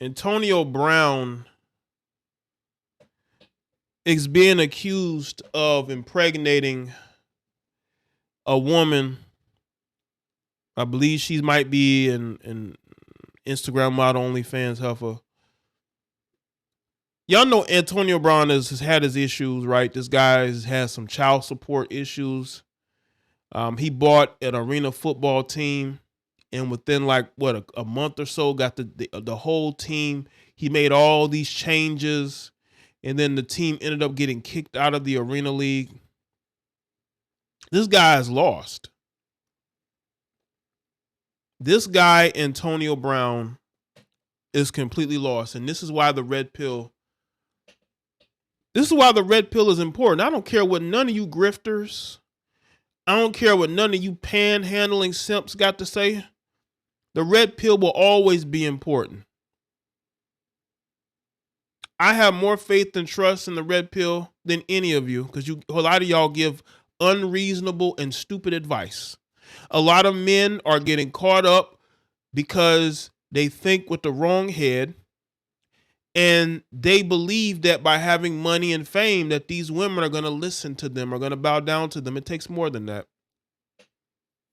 Antonio Brown is being accused of impregnating a woman. I believe she might be an Instagram model, OnlyFans heifer. Y'all know Antonio Brown has had his issues, right? This guy has had some child support issues. He bought an arena football team, and within like a month or so, got the whole team. He made all these changes, and then the team ended up getting kicked out of the arena league. This guy is lost. This guy, Antonio Brown, is completely lost, and this is why the red pill. This is why the red pill is important. I don't care what none of you grifters, I don't care what none of you panhandling simps got to say. The red pill will always be important. I have more faith and trust in the red pill than any of you, because a lot of y'all give unreasonable and stupid advice. A lot of men are getting caught up because they think with the wrong head, and they believe that by having money and fame that these women are going to listen to them, are going to bow down to them. It takes more than that.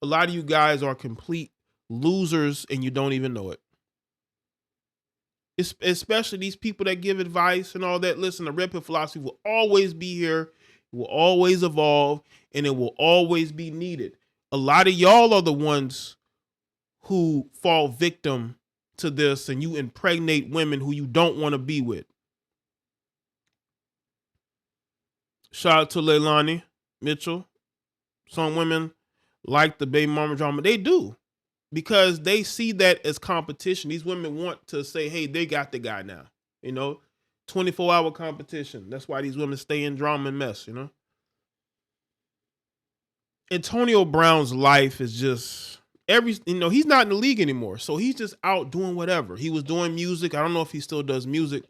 A lot of you guys are complete losers and you don't even know it. Especially these people that give advice and all that. Listen, the red pill philosophy will always be here. It will always evolve, and it will always be needed. A lot of y'all are the ones who fall victim to this, and you impregnate women who you don't want to be with. Shout out to Leilani Mitchell. Some women like the baby mama drama. They do, because they see that as competition. These women want to say, hey, they got the guy now. 24-hour competition. That's why these women stay in drama and mess, Antonio Brown's life is just he's not in the league anymore. So he's just out doing whatever. He was doing music. I don't know if he still does music.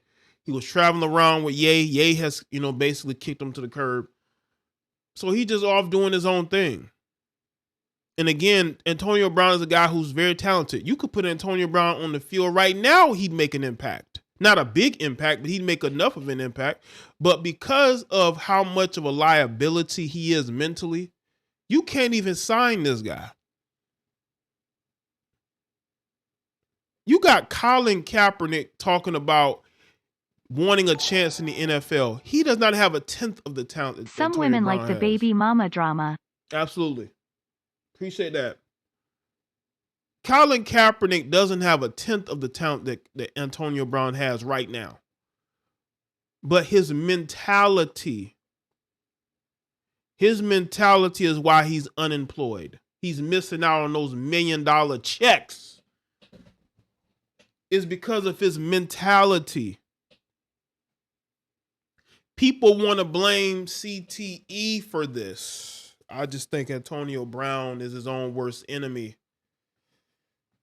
He was traveling around with Jaye. Jaye has, basically kicked him to the curb. So he just off doing his own thing. And again, Antonio Brown is a guy who's very talented. You could put Antonio Brown on the field right now, he'd make an impact. Not a big impact, but he'd make enough of an impact. But because of how much of a liability he is mentally, you can't even sign this guy. You got Colin Kaepernick talking about wanting a chance in the NFL. He does not have a tenth of the talent that Some Antonio women Brown like the has. baby mama drama. Absolutely. Appreciate that. Colin Kaepernick doesn't have a tenth of the talent that Antonio Brown has right now. But his mentality is why he's unemployed. He's missing out on those $1 million checks. It's because of his mentality. People want to blame CTE for this. I just think Antonio Brown is his own worst enemy.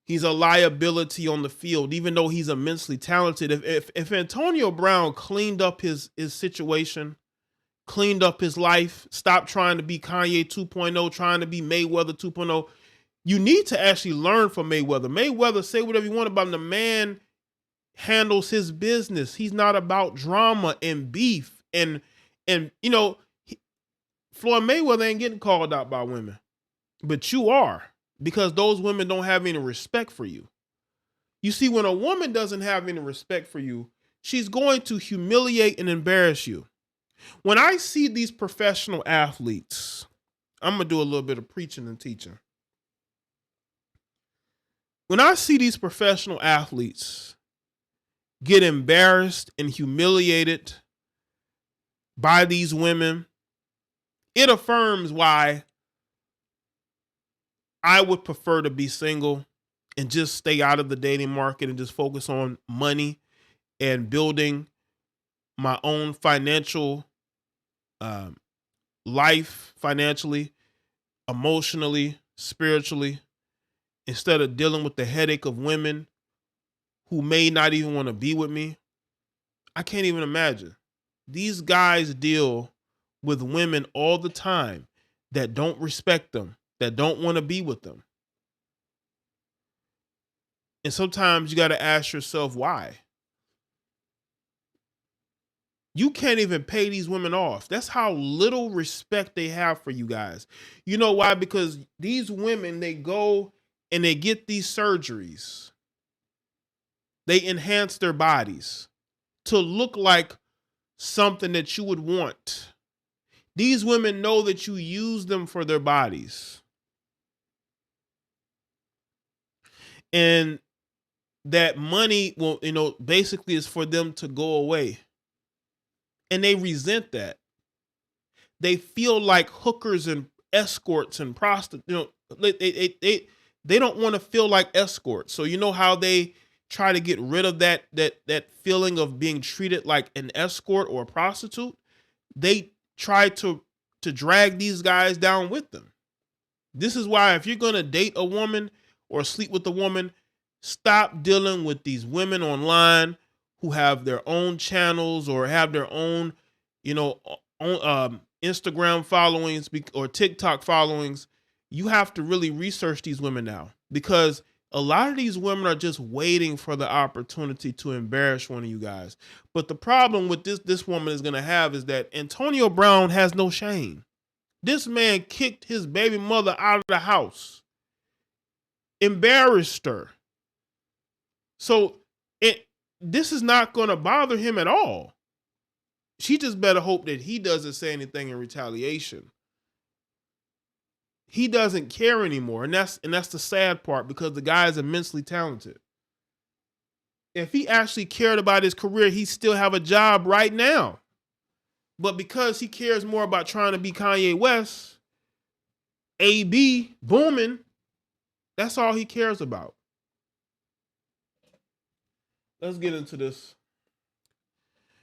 He's a liability on the field, even though he's immensely talented. If Antonio Brown cleaned up his situation, cleaned up his life, stopped trying to be Kanye 2.0, trying to be Mayweather 2.0, you need to actually learn from Mayweather. Mayweather, say whatever you want about him. The man handles his business. He's not about drama and beef. And Floyd Mayweather ain't getting called out by women. But you are, because those women don't have any respect for you. You see, when a woman doesn't have any respect for you, she's going to humiliate and embarrass you. When I see these professional athletes, I'm going to do a little bit of preaching and teaching. When I see these professional athletes get embarrassed and humiliated by these women, it affirms why I would prefer to be single and just stay out of the dating market and just focus on money and building my own financial life, financially, emotionally, spiritually, instead of dealing with the headache of women who may not even want to be with me. I can't even imagine. These guys deal with women all the time that don't respect them, that don't want to be with them. And sometimes you got to ask yourself why. You can't even pay these women off. That's how little respect they have for you guys. You know why? Because these women, they go and they get these surgeries. They enhance their bodies to look like something that you would want. These women know that you use them for their bodies. And that money will, basically is for them to go away. And they resent that. They feel like hookers and escorts and prostitutes. They don't want to feel like escorts. So you know how they try to get rid of that feeling of being treated like an escort or a prostitute? They try to drag these guys down with them. This is why if you're going to date a woman or sleep with a woman, stop dealing with these women online who have their own channels or have their own, Instagram followings or TikTok followings. You have to really research these women now, because a lot of these women are just waiting for the opportunity to embarrass one of you guys. But the problem with this woman is going to have is that Antonio Brown has no shame. This man kicked his baby mother out of the house, embarrassed her. So this is not going to bother him at all. She just better hope that he doesn't say anything in retaliation. He doesn't care anymore, and that's the sad part, because the guy is immensely talented. If he actually cared about his career, he'd still have a job right now. But because he cares more about trying to be Kanye West, AB booming, that's all he cares about. Let's get into this.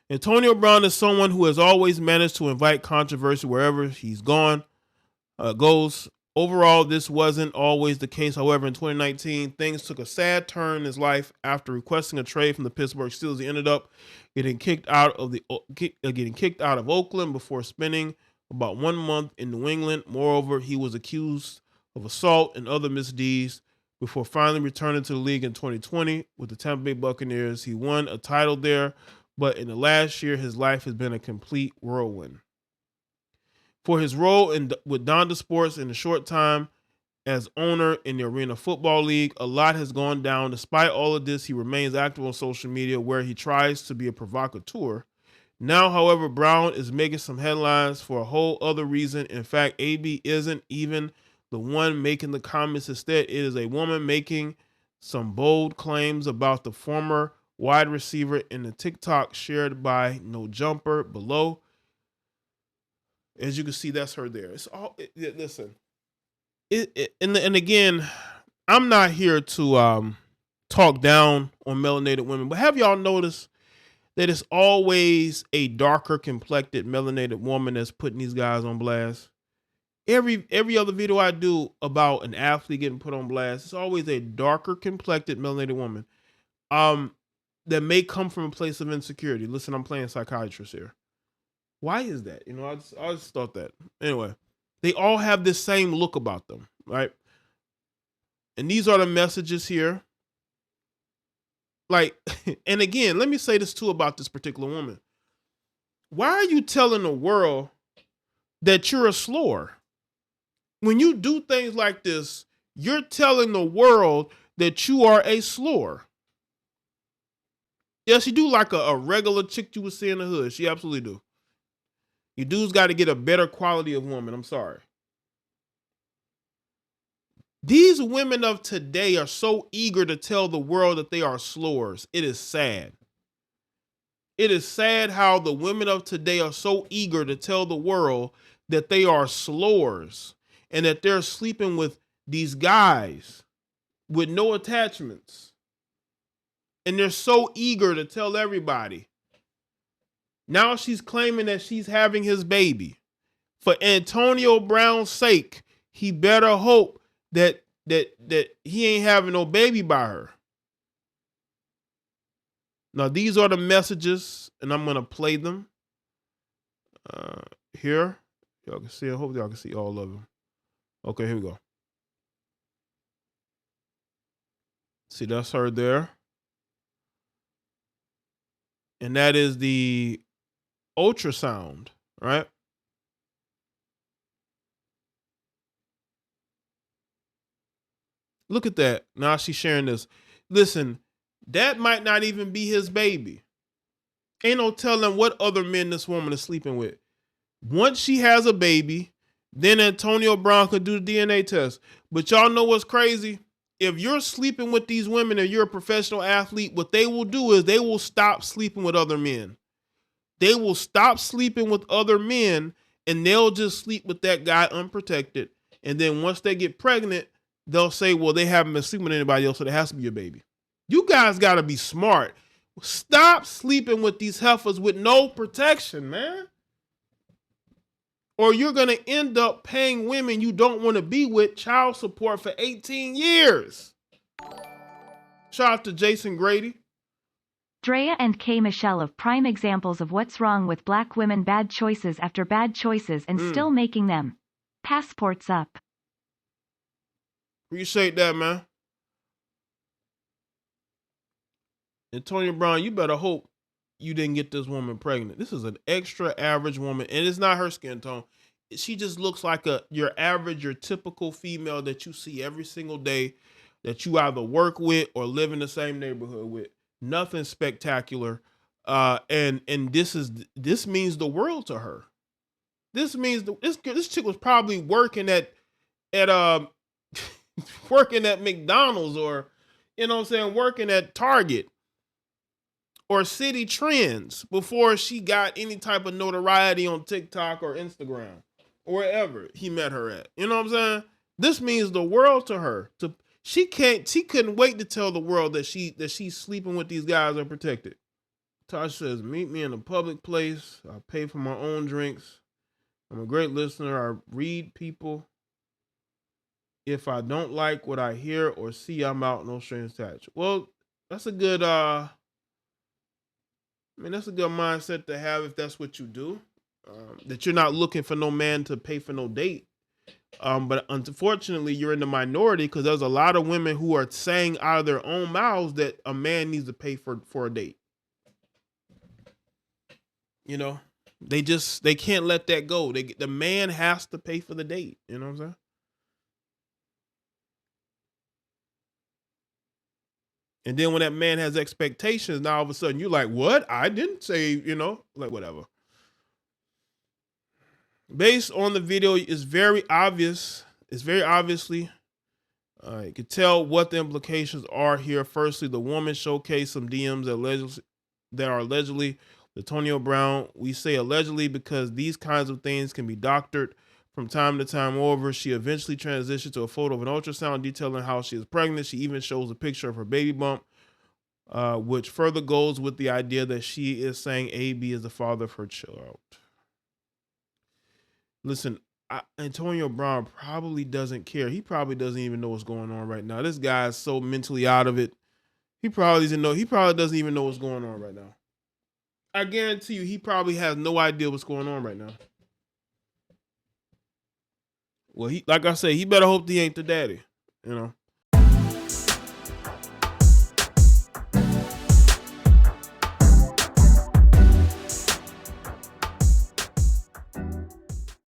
Antonio Brown is someone who has always managed to invite controversy wherever he's goes. Overall, this wasn't always the case. However, in 2019, things took a sad turn in his life after requesting a trade from the Pittsburgh Steelers. He ended up getting kicked out of Oakland before spending about 1 month in New England. Moreover, he was accused of assault and other misdeeds before finally returning to the league in 2020 with the Tampa Bay Buccaneers. He won a title there, but in the last year, his life has been a complete whirlwind. For his role with Donda Sports in the short time as owner in the Arena Football League, a lot has gone down. Despite all of this, he remains active on social media, where he tries to be a provocateur. Now, however, Brown is making some headlines for a whole other reason. In fact, AB isn't even the one making the comments. Instead, it is a woman making some bold claims about the former wide receiver in the TikTok shared by No Jumper below. As you can see, that's her there. It's all listen. And again, I'm not here to talk down on melanated women, but have y'all noticed that it's always a darker complected melanated woman that's putting these guys on blast? Every other video I do about an athlete getting put on blast, it's always a darker complected melanated woman that may come from a place of insecurity. Listen, I'm playing psychiatrist here. Why is that? I just thought that. Anyway, they all have this same look about them, right? And these are the messages here. Like, and again, let me say this too about this particular woman. Why are you telling the world that you're a slore? When you do things like this, you're telling the world that you are a slore. Yeah, she do like a regular chick you would see in the hood. She absolutely do. You dudes got to get a better quality of woman. I'm sorry. These women of today are so eager to tell the world that they are slores. It is sad. It is sad how the women of today are so eager to tell the world that they are slores and that they're sleeping with these guys with no attachments. And they're so eager to tell everybody. Now she's claiming that she's having his baby. For Antonio Brown's sake, he better hope that he ain't having no baby by her. Now, these are the messages, and I'm going to play them here. Y'all can see, I hope y'all can see all of them. Okay, here we go. See, that's her there. And that is the ultrasound, right? Look at that. Now she's sharing this. Listen, that might not even be his baby. Ain't no telling what other men this woman is sleeping with. Once she has a baby, then Antonio Brown could do the DNA test. But y'all know what's crazy? If you're sleeping with these women and you're a professional athlete, what they will do is they will stop sleeping with other men. They will stop sleeping with other men and they'll just sleep with that guy unprotected. And then once they get pregnant, they'll say, well, they haven't been sleeping with anybody else, so there has to be a baby. You guys got to be smart. Stop sleeping with these heifers with no protection, man. Or you're going to end up paying women you don't want to be with child support for 18 years. Shout out to Jason Grady. Drea and K. Michelle of prime examples of what's wrong with black women, bad choices after bad choices and still making them. Passports up. Appreciate that, man. Antonio Brown, you better hope you didn't get this woman pregnant. This is an extra average woman, and it's not her skin tone. She just looks like your average, your typical female that you see every single day, that you either work with or live in the same neighborhood with. Nothing spectacular, and this means the world to her. This means this chick was probably working at working at McDonald's, or working at Target or City Trends before she got any type of notoriety on TikTok or Instagram or wherever he met her at. You know what I'm saying? This means the world to her. She couldn't wait to tell the world that she's sleeping with these guys unprotected. Tosh says, meet me in a public place. I pay for my own drinks. I'm a great listener. I read people. If I don't like what I hear or see, I'm out, no strings attached. Well, that's a good that's a good mindset to have if that's what you do. That you're not looking for no man to pay for no date. But unfortunately, you're in the minority because there's a lot of women who are saying out of their own mouths that a man needs to pay for a date. You know, they can't let that go. The man has to pay for the date. You know what I'm saying? And then when that man has expectations, now all of a sudden you're like, what? I didn't say, like whatever. Based on the video, it's very obvious. It's very obviously, you can tell what the implications are here. Firstly, the woman showcased some DMs that are allegedly with Antonio Brown. We say allegedly because these kinds of things can be doctored from time to time. Moreover, she eventually transitioned to a photo of an ultrasound detailing how she is pregnant. She even shows a picture of her baby bump, which further goes with the idea that she is saying AB is the father of her child. Listen, Antonio Brown probably doesn't care. He probably doesn't even know what's going on right now. This guy is so mentally out of it. He probably doesn't know. He probably doesn't even know what's going on right now. I guarantee you, he probably has no idea what's going on right now. Well, like I say, he better hope he ain't the daddy,